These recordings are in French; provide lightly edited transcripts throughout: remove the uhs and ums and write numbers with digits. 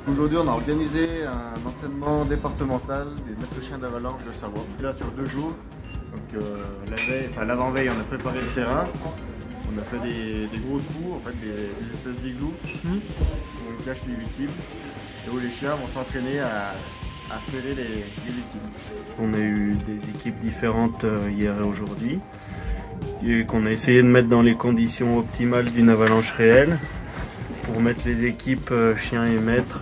Aujourd'hui, on a organisé un entraînement départemental des maîtres chiens d'avalanche de Savoie. Là, sur 2 jours. Donc, l'avant-veille, on a préparé le terrain. On a fait des gros trous, en fait, des espèces d'iglous où on cache les victimes et où les chiens vont s'entraîner à flairer les victimes. On a eu des équipes différentes hier et aujourd'hui et qu'on a essayé de mettre dans les conditions optimales d'une avalanche réelle pour mettre les équipes chiens et maîtres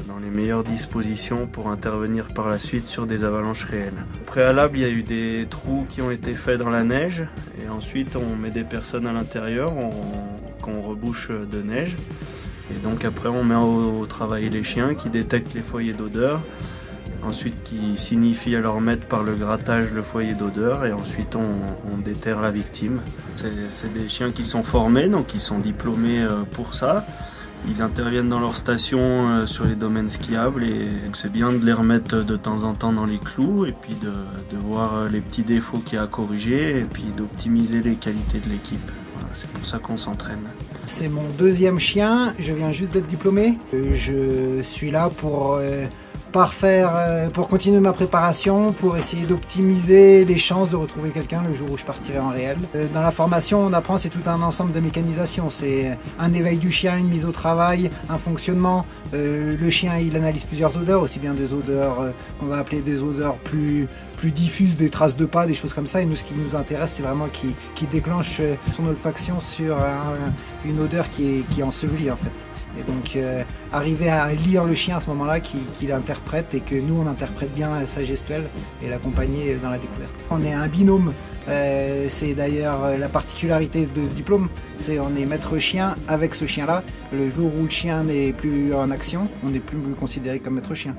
dans les meilleures dispositions pour intervenir par la suite sur des avalanches réelles. Au préalable, il y a eu des trous qui ont été faits dans la neige et ensuite on met des personnes à l'intérieur qu'on rebouche de neige. Et donc après on met au travail les chiens qui détectent les foyers d'odeur, ensuite qui signifient à leur maître par le grattage le foyer d'odeur et ensuite on déterre la victime. C'est des chiens qui sont formés, donc ils sont diplômés pour ça. Ils interviennent dans leur station sur les domaines skiables et c'est bien de les remettre de temps en temps dans les clous et puis de voir les petits défauts qu'il y a à corriger et puis d'optimiser les qualités de l'équipe. Voilà, c'est pour ça qu'on s'entraîne. C'est mon 2e chien, je viens juste d'être diplômé. Je suis là pour pour continuer ma préparation, pour essayer d'optimiser les chances de retrouver quelqu'un le jour où je partirai en réel. Dans la formation, on apprend, c'est tout un ensemble de mécanisation. C'est un éveil du chien, une mise au travail, un fonctionnement. Le chien, il analyse plusieurs odeurs, aussi bien des odeurs qu'on va appeler des odeurs plus diffuses, des traces de pas, des choses comme ça. Et nous, ce qui nous intéresse, c'est vraiment qu'il déclenche son olfaction sur une odeur qui est ensevelie en fait. Et donc arriver à lire le chien à ce moment-là, qu'il interprète et que nous on interprète bien sa gestuelle et l'accompagner dans la découverte. On est un binôme, c'est d'ailleurs la particularité de ce diplôme, c'est on est maître chien avec ce chien-là. Le jour où le chien n'est plus en action, on n'est plus considéré comme maître chien.